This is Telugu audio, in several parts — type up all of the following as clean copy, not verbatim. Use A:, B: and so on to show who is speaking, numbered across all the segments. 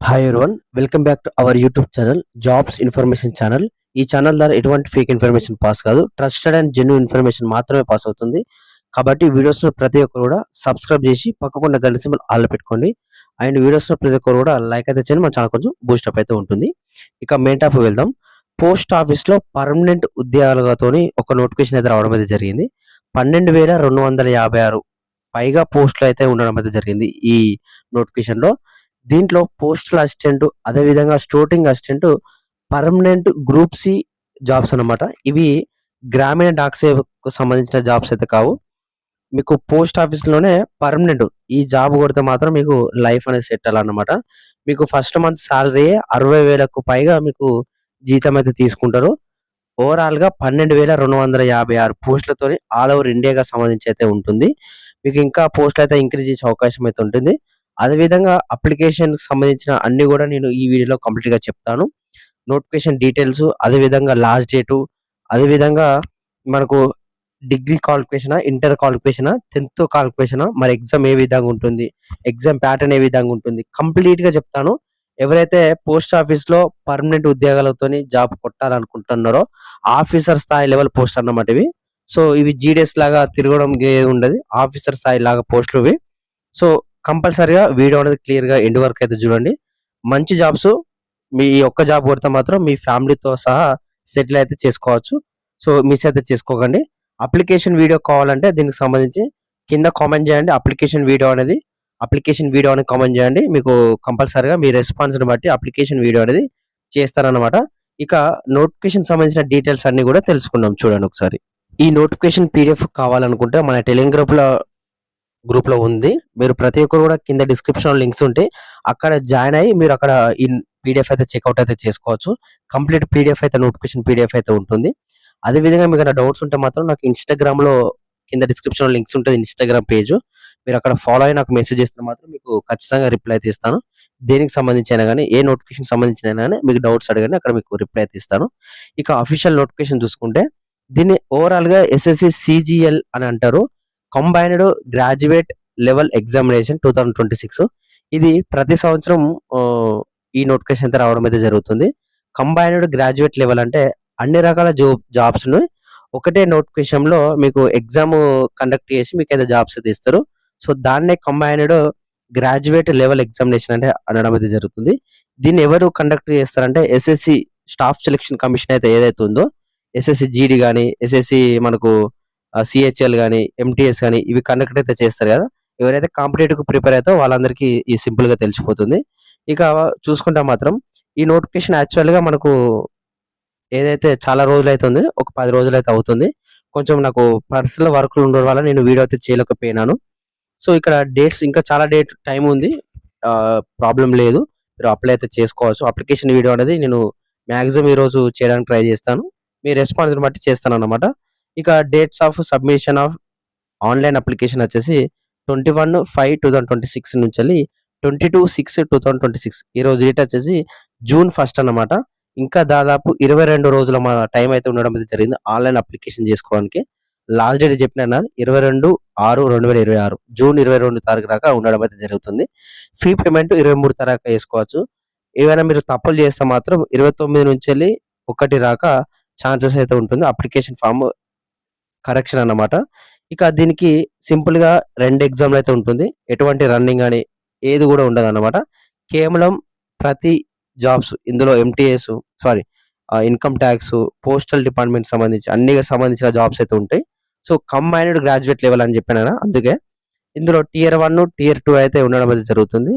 A: Hi everyone, welcome back to our YouTube channel jobs information channel. ఈ ఛానల్ ద్వారా ఎటువంటి ఫేక్ ఇన్ఫర్మేషన్ పాస్ కాదు, ట్రస్టెడ్ అండ్ జెన్యూన్ ఇన్ఫర్మేషన్ మాత్రమే పాస్ అవుతుంది. కాబట్టి వీడియోస్లో ప్రతి ఒక్కరు కూడా సబ్స్క్రైబ్ చేసి పక్కకున్న గంట సింబల్ ఆల్ పెట్టుకోండి. అండ్ వీడియోస్లో ప్రతి ఒక్కరు కూడా లైక్ అయితే చేయండి, మన ఛానల్ కొంచెం బూస్టప్ అయితే ఉంటుంది. ఇక మెయిన్ టాపిక్ వెళ్దాం. పోస్ట్ ఆఫీస్లో పర్మనెంట్ ఉద్యోగాలతోని ఒక నోటిఫికేషన్ అయితే రావడం అయితే జరిగింది. 12,256 పైగా పోస్టులు అయితే ఉండడం అయితే జరిగింది ఈ నోటిఫికేషన్లో. దీంట్లో పోస్టల్ అసిస్టెంట్, అదేవిధంగా sorting assistant, permanent group C jobs అన్నమాట. ఇవి గ్రామీణ డాక్ సేవకు సంబంధించిన జాబ్స్ అయితే కావు. మీకు పోస్ట్ ఆఫీస్లోనే పర్మనెంట్ ఈ జాబ్ కొడితే మాత్రం మీకు లైఫ్ అనేది సెట్ అవ్వాలన్నమాట. మీకు ఫస్ట్ మంత్ శాలరీ 60,000కు పైగా మీకు జీతం అయితే తీసుకుంటారు. ఓవరాల్గా 12,256 పోస్టులతో ఆల్ ఓవర్ ఇండియాగా సంబంధించి అయితే ఉంటుంది. మీకు ఇంకా పోస్టులు అయితే ఇంక్రీజ్ చేసే అవకాశం అయితే ఉంటుంది. అదేవిధంగా అప్లికేషన్‌కి సంబంధించిన అన్నీ గూడా నేను ఈ వీడియోలో కంప్లీట్‌గా చెప్తాను. నోటిఫికేషన్ డీటెయిల్స్, అదేవిధంగా లాస్ట్ డేటు, అదేవిధంగా మనకు డిగ్రీ క్వాలిఫికేషనా, ఇంటర్ క్వాలిఫికేషనా, 10థ్ క్వాలిఫికేషనా, మరి ఎగ్జామ్ ఏ విధంగా ఉంటుంది, ఎగ్జామ్ ప్యాటర్న్ ఏ విధంగా ఉంటుంది, కంప్లీట్‌గా చెప్తాను. ఎవరైతే పోస్ట్ ఆఫీస్‌లో పర్మనెంట్ ఉద్యోగాలతోని జాబ్ కొట్టాలనుకుంటున్నారో ఆఫీసర్ స్థాయి లెవెల్ పోస్ట్ అన్నమాట ఇవి. సో, ఇవి జీడీఎస్ లాగా తిరగడం ఉండదు. ఆఫీసర్ స్థాయి లాగా పోస్టులు ఇవి. సో, కంపల్సరీగా వీడియో అనేది క్లియర్‌గా ఎండ్ వరకు అయితే చూడండి. మంచి జాబ్స్, మీ ఈ ఒక్క జాబ్ కొడితే మాత్రం మీ ఫ్యామిలీతో సహా సెటిల్ అయితే చేసుకోవచ్చు. సో, మిస్ అయితే చేసుకోకండి. అప్లికేషన్ వీడియో కావాలంటే దీనికి సంబంధించి కింద కామెంట్ చేయండి. అప్లికేషన్ వీడియో అనేది కామెంట్ చేయండి. మీకు కంపల్సరీగా మీ రెస్పాన్స్‌ని బట్టి అప్లికేషన్ వీడియో అనేది చేస్తారన్నమాట. ఇక నోటిఫికేషన్ సంబంధించిన డీటెయిల్స్ అన్నీ కూడా తెలుసుకుందాం, చూడండి ఒకసారి. ఈ నోటిఫికేషన్ పీడిఎఫ్ కావాలనుకుంటే మన టెలిగ్రామ్ గ్రూప్‌లో ఉంది. మీరు ప్రతి ఒక్కరు కూడా కింద డిస్క్రిప్షన్‌లో లింక్స్ ఉంటాయి. అక్కడ జాయిన్ అయ్యి మీరు అక్కడ ఈ పీడిఎఫ్ అయితే చెక్‌ఔట్ అయితే చేసుకోవచ్చు. కంప్లీట్ పీడిఎఫ్ అయితే నోటిఫికేషన్ పీడిఎఫ్ అయితే ఉంటుంది. అదే విధంగా మీకేమైనా డౌట్స్ ఉంటే మాత్రం నాకు ఇన్‌స్టాగ్రామ్‌లో కింద డిస్క్రిప్షన్‌లో లింక్స్ ఉంటది, ఇన్‌స్టాగ్రామ్ పేజ్. మీరు అక్కడ ఫాలో అయ్యి నాకు మెసేజ్ చేస్తే మాత్రం మీకు ఖచ్చితంగా రిప్లై అయితే ఇస్తాను. దేనికి సంబంధించి అయినా గాని, ఏ నోటిఫికేషన్ సంబంధించిన అయినా గాని మీకు డౌట్స్ అడగండి, అక్కడ మీకు రిప్లై అయితే ఇస్తాను. ఇక అఫీషియల్ నోటిఫికేషన్ చూసుకుంటే దీన్ని ఓవరాల్‌గా ఎస్ఎస్‌సి సీజీఎల్ అని అంటారు. Combined graduate level examination 2026. ఇది ప్రతి సంవత్సరం ఈ నోటిఫికేషన్ అయితే రావడం అయితే జరుగుతుంది. కంబైన్డ్ గ్రాడ్యుయేట్ లెవెల్ అంటే అన్ని రకాల జాబ్స్‌ను ఒకటే నోటిఫికేషన్‌లో మీకు ఎగ్జామ్ కండక్ట్ చేసి మీకైతే జాబ్స్ అయితే ఇస్తారు. సో, దాన్నే కంబైన్డ్ గ్రాడ్యుయేట్ లెవెల్ ఎగ్జామినేషన్ అంటే అనడం అయితే జరుగుతుంది. దీన్ని ఎవరు కండక్ట్ చేస్తారంటే ఎస్ఎస్‌సి స్టాఫ్ సెలక్షన్ కమిషన్ అయితే ఏదైతే ఉందో, ఎస్ఎస్‌సి జీడీ గాని, ఎస్ఎస్‌సి మనకు సీహెచ్ఎల్ గాని, ఎంటీఎస్ గాని ఇవి కండక్ట్ అయితే చేస్తారు కదా! ఎవరైతే కాంపిటేటివ్‌కి ప్రిపేర్ అయితారో వాళ్ళందరికీ ఈ సింపుల్‌గా తెలిసిపోతుంది. ఇక చూసుకుంటే మాత్రం ఈ నోటిఫికేషన్ యాక్చువల్‌గా మనకు ఏదైతే చాలా రోజులైతుంది, ఒక 10 రోజులైతే అవుతుంది. కొంచెం నాకు పర్సనల్ వర్క్‌లు ఉండడం వల్ల నేను వీడియో అయితే చేయలేకపోయినాను. సో, ఇక్కడ డేట్స్ ఇంకా చాలా టైం ఉంది. ప్రాబ్లమ్ లేదు. మీరు అప్లై అయితే చేసుకోవచ్చు. అప్లికేషన్ వీడియో అనేది నేను మాక్సిమం ఈరోజు చేయడానికి ట్రై చేస్తాను. మీ రెస్పాన్స్‌ని బట్టి చేస్తానన్నమాట. ఇక dates of submission of online application వచ్చేసి 21/5/2026 నుంచెల్లి 22/6/2026 ఈరోజు డేట్ వచ్చేసి జూన్ 1 అన్నమాట. ఇంకా దాదాపు 22 రోజుల టైం అయితే ఉండడం అయితే జరిగింది ఆన్‌లైన్ అప్లికేషన్ చేసుకోవడానికి. లాస్ట్ డేట్ చెప్పినాను 22/6/2026 జూన్ 22 తారీఖు దాకా ఉండడం అయితే జరుగుతుంది. ఫీ పేమెంట్ 23 దాకా చేసుకోవచ్చు. ఏవైనా మీరు తప్పులు చేస్తే మాత్రం 29 నుంచెల్లి 1 దాకా ఛాన్సెస్ అయితే ఉంటుంది. అప్లికేషన్ ఫార్మ్ కరెక్షన్ అన్నమాట. ఇక దీనికి సింపుల్‌గా 2 ఎగ్జామ్‌లు అయితే ఉంటుంది. ఎటువంటి రన్నింగ్ అని ఏది కూడా ఉండదన్నమాట. కేవలం ప్రతి జాబ్స్ ఇందులో MTS income tax, postal department సంబంధించి అన్ని సంబంధించిన జాబ్స్ అయితే ఉంటాయి. సో, కంబైన్డ్ గ్రాడ్యుయేట్ లెవెల్ అని చెప్పాను కదా! అందుకే ఇందులో టియర్ 1, టియర్ 2 అయితే ఉండడం అయితే జరుగుతుంది.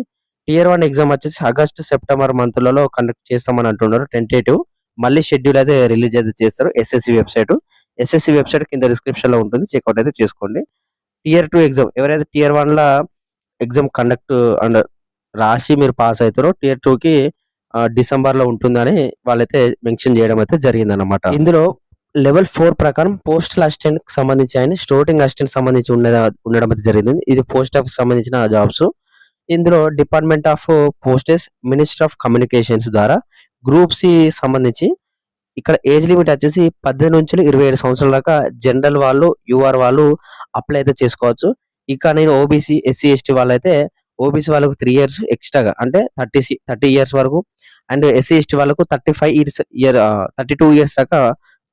A: టియర్ 1 ఎగ్జామ్ వచ్చేసి ఆగస్ట్, సెప్టెంబర్ మంత్‌లలో కండక్ట్ చేస్తామని అంటున్నారు టెంటేటివ్. మళ్ళీ షెడ్యూల్ అయితే రిలీజ్ అయితే చేస్తారు ఎస్ఎస్‌సి వెబ్‌సైట్. ఎస్ఎస్‌సి వెబ్‌సైట్ కింద డిస్క్రిప్షన్‌లో ఉంటుంది. చెక్‌ఔట్ అయితే చేసుకోండి. టియర్ 2 ఎగ్జామ్ ఎవరైతే టియర్ 1ల ఎగ్జామ్ కండక్ట్ అండ్ రాసి మీరు పాస్ అయితారో టియర్ 2కి డిసెంబర్‌లో ఉంటుందని వాళ్ళైతే మెన్షన్ చేయడం అయితే జరిగిందన్నమాట. ఇందులో లెవెల్ 4 ప్రకారం పోస్టల్ అసిస్టెంట్‌కి సంబంధించి అని స్టోటింగ్ అసిస్టెంట్ సంబంధించి ఉండడం అయితే జరిగింది. ఇది పోస్ట్ ఆఫీస్ సంబంధించిన జాబ్స్. ఇందులో department of posts, ministry of communications ద్వారా గ్రూప్ సి సంబంధించి ఇక్కడ ఏజ్ లిమిట్ వచ్చేసి 18-27 సంవత్సరాల దాకా జనరల్ వాళ్ళు, యూఆర్ వాళ్ళు అప్లై అయితే చేసుకోవచ్చు. ఇక నేను ఓబీసీ, ఎస్సీ, ఎస్టీ వాళ్ళైతే ఓబీసీ వాళ్ళకు 3 ఇయర్స్ ఎక్స్ట్రాగా అంటే 30 ఇయర్స్ వరకు అండ్ ఎస్సీ, ఎస్టీ వాళ్ళకు 32 ఇయర్స్ దాకా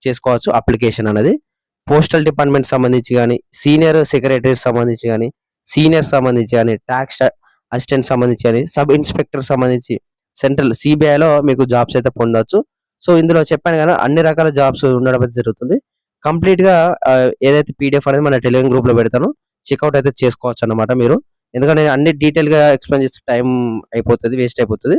A: చేసుకోవచ్చు అప్లికేషన్ అనేది. పోస్టల్ డిపార్ట్మెంట్ సంబంధించి గాని, సీనియర్ సెక్రటరీ సంబంధించి గాని, సీనియర్ సంబంధించి గాని, టాక్స్ అసిస్టెంట్ సంబంధించి గాని, సబ్ ఇన్స్పెక్టర్ సంబంధించి సెంట్రల్ సిబిఐలో మీకు జాబ్స్ అయితే పొందొచ్చు. సో ఇందులో చెప్పాను కదా అన్ని రకాల జాబ్స్ ఉండడం అయితే జరుగుతుంది. కంప్లీట్‌గా ఏదైతే పీడీఎఫ్ అనేది మన టెలిగ్రామ్ గ్రూప్‌లో పెడతానో చెక్‌ఔట్ అయితే చేసుకోవచ్చన్నమాట మీరు. ఎందుకంటే నేను అన్ని డీటెయిల్‌గా ఎక్స్‌ప్లెయిన్ చేస్తే టైం అయిపోతది. వేస్ట్ అయిపోతది.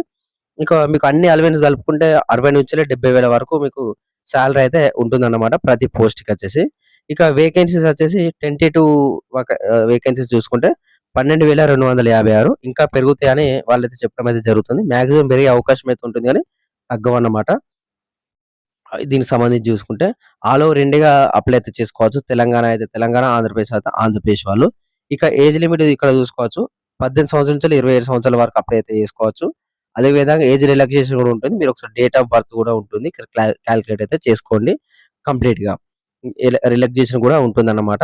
A: ఇంకా మీకు అన్ని అలవెన్స్ కలుపుకుంటే 60,000-70,000 వరకు మీకు సాలరీ అయితే ఉంటుందన్నమాట ప్రతి పోస్ట్‌కొచ్చేసి. ఇక వేకెన్సీస్ వచ్చేసి 22 వేకెన్సీస్ చూసుకుంటే 12,256 ఇంకా పెరుగుతాయని వాళ్ళైతే చెప్పడం అయితే జరుగుతుంది. మాక్సిమం పెరిగే అవకాశం అయితే ఉంటుంది గానీ తగ్గవన్నమాట. దీనికి సంబంధించి చూసుకుంటే ఆల్ ఓవర్ ఇండియాగా అప్లై అయితే చేసుకోవచ్చు. తెలంగాణ అయితే తెలంగాణ, ఆంధ్రప్రదేశ్ అయితే ఆంధ్రప్రదేశ్ వాళ్ళు. ఇక ఏజ్ లిమిట్ ఇక్కడ చూసుకోవచ్చు. 18 సంవత్సరాల నుంచి 27 సంవత్సరాల వరకు అప్లై అయితే చేసుకోవచ్చు. అదే విధంగా ఏజ్ రిలాక్సేషన్ కూడా ఉంటుంది. మీరు ఒకసారి డేట్ ఆఫ్ బర్త్ కూడా ఉంటుంది. ఇక్కడ కాలిక్యులేట్ అయితే చేసుకోండి కంప్లీట్‌గా. రిలాక్సేషన్ కూడా ఉంటుందన్నమాట.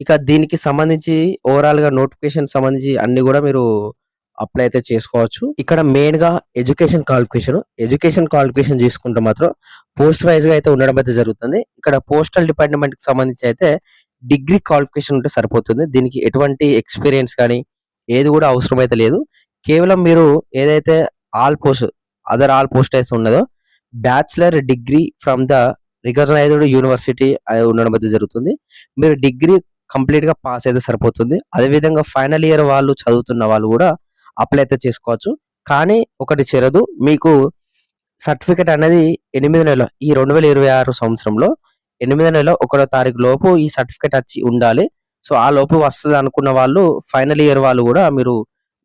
A: ఇక దీనికి సంబంధించి ఓవరాల్‌గా నోటిఫికేషన్ సంబంధించి అన్ని కూడా మీరు అప్లై అయితే చేసుకోవచ్చు. ఇక్కడ మెయిన్‌గా ఎడ్యుకేషన్ క్వాలిఫికేషన్ చూసుకుంటే మాత్రం పోస్ట్ వైస్‌గా అయితే ఉండడం అయితే జరుగుతుంది. ఇక్కడ పోస్టల్ డిపార్ట్మెంట్‌కి సంబంధించి అయితే డిగ్రీ క్వాలిఫికేషన్ ఉంటే సరిపోతుంది. దీనికి ఎటువంటి ఎక్స్‌పీరియన్స్ కానీ ఏది కూడా అవసరం అయితే లేదు. కేవలం మీరు ఏదైతే ఆల్ పోస్ట్ అయితే ఉన్నదో bachelor degree from the recognized university ఉండడం అయితే జరుగుతుంది. మీరు డిగ్రీ కంప్లీట్‌గా పాస్ అయితే సరిపోతుంది. అదే విధంగా ఫైనల్ ఇయర్ వాళ్ళు చదువుతున్న వాళ్ళు కూడా అప్లై అయితే చేసుకోవచ్చు. కానీ ఒకటి షరతు మీకు సర్టిఫికేట్ అనేది 8 నెలల ఈ 2026 సంవత్సరంలో 8 నెలల 1వ తారీఖు లోపు ఈ సర్టిఫికేట్ వచ్చి ఉండాలి. సో ఆ లోపు వస్తది అనుకున్న వాళ్ళు ఫైనల్ ఇయర్ వాళ్ళు కూడా మీరు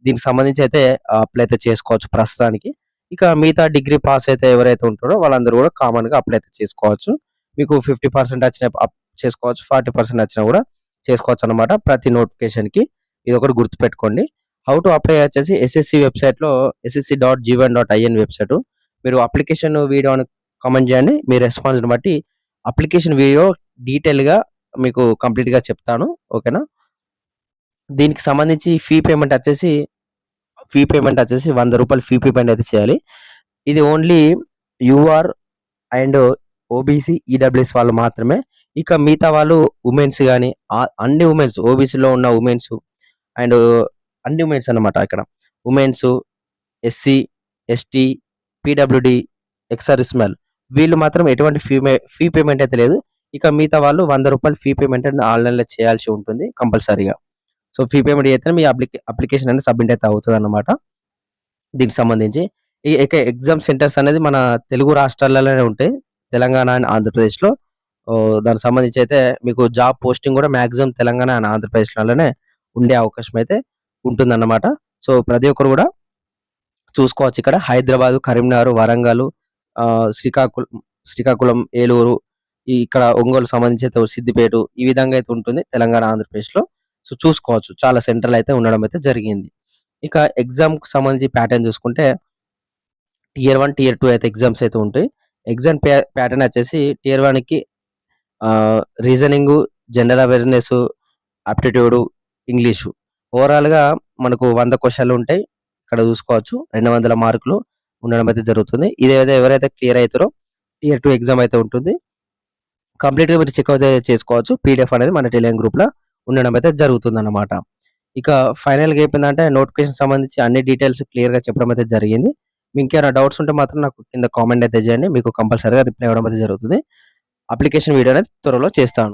A: దీనికి సంబంధించి అయితే అప్లై అయితే చేసుకోవచ్చు ప్రస్తుతానికి. ఇక మిగతా డిగ్రీ పాస్ అయితే ఎవరైతే ఉంటారో వాళ్ళందరూ కూడా కామన్‌గా అప్లై అయితే చేసుకోవచ్చు. మీకు 50% వచ్చిన చేసుకోవచ్చు. 40% వచ్చినా కూడా చేసుకోవచ్చన్నమాట ప్రతి నోటిఫికేషన్‌కి. ఇదొకటి గుర్తుపెట్టుకోండి. హౌ టు అప్లై వచ్చేసి ఎస్ఎస్‌సి వెబ్‌సైట్‌లో ssc.g1.in వెబ్‌సైటు. మీరు అప్లికేషన్ వీడియోని కామెంట్ చేయండి. మీ రెస్పాన్స్‌ని బట్టి అప్లికేషన్ వీడియో డీటెయిల్‌గా మీకు కంప్లీట్‌గా చెప్తాను. ఓకేనా? దీనికి సంబంధించి ఫీ పేమెంట్ వచ్చేసి రూ. 100 ఫీ పేమెంట్ అయితే చేయాలి. ఇది only UR and OBC, EWS వాళ్ళు మాత్రమే. ఇక మిగతా వాళ్ళు వుమెన్స్ గాని అన్ని వుమెన్స్ ఓబీసీలో ఉన్న వుమెన్స్ అండ్ అన్ని వుమెన్స్ అన్నమాట ఇక్కడ. Womens, SC, ST, PWD, ex servicemen వీళ్ళు మాత్రం ఎటువంటి ఫీ పేమెంట్ అయితే లేదు. ఇక మిగతా వాళ్ళు రూ. 100 ఫీ పేమెంట్ అనేది ఆన్‌లైన్‌లో చేయాల్సి ఉంటుంది కంపల్సరీగా. సో ఫీ పేమెంట్ చేస్తేనే మీ అప్లికేషన్ అనేది సబ్మిట్ అయితే అవుతదన్నమాట. దీనికి సంబంధించి ఇక ఎగ్జామ్ సెంటర్స్ అనేది మన తెలుగు రాష్ట్రాలలోనే ఉంటాయి. తెలంగాణ అండ్ ఆంధ్రప్రదేశ్‌లో. దానికి సంబంధించి అయితే మీకు జాబ్ పోస్టింగ్ కూడా మాక్సిమం తెలంగాణ అండ్ ఆంధ్రప్రదేశ్‌లోనే ఉండే అవకాశం అయితే ఉంటుందన్నమాట. సో ప్రతి ఒక్కరు కూడా చూసుకోవచ్చు. ఇక్కడ హైదరాబాద్, కరీంనగర్, వరంగల్, శ్రీకాకుళం, ఏలూరు, ఇక్కడ ఒంగోలు సంబంధించి అయితే సిద్దిపేట ఈ విధంగా అయితే ఉంటుంది తెలంగాణ, ఆంధ్రప్రదేశ్‌లో. సో చూసుకోవచ్చు. చాలా సెంటర్‌లు అయితే ఉండడం అయితే జరిగింది. ఇక ఎగ్జామ్‌కి సంబంధించి ప్యాటర్న్ చూసుకుంటే టియర్ 1, టియర్ 2 అయితే ఎగ్జామ్స్ అయితే ఉంటాయి. ఎగ్జామ్ ప్యాటర్న్ వచ్చేసి టియర్ 1కి reasoning, general awareness, aptitude, English. ఓవరాల్‌గా మనకు 100 క్వెషన్‌లు ఉంటాయి. ఇక్కడ చూసుకోవచ్చు. 200 మార్కులు ఉండడం అయితే జరుగుతుంది. ఇదేదో ఎవరైతే క్లియర్ అయితారో టియర్ 2 ఎగ్జామ్ అయితే ఉంటుంది. కంప్లీట్‌గా మీరు చెక్ అయితే చేసుకోవచ్చు. పీడీఎఫ్ అనేది మన టెలిగ్రామ్ గ్రూప్‌లో ఉండడం అయితే జరుగుతుందన్నమాట. ఇక ఫైనల్‌గా అయిపోయిందంటే నోటిఫికేషన్ సంబంధించి అన్ని డీటెయిల్స్ క్లియర్‌గా చెప్పడం అయితే జరిగింది. మీకు ఇంకేమైనా డౌట్స్ ఉంటే మాత్రం నాకు కింద కామెంట్ అయితే చేయండి. మీకు కంపల్సరీగా రిప్లై ఇవ్వడం అయితే జరుగుతుంది. అప్లికేషన్ వీడియో అనేది త్వరలో చేస్తాను.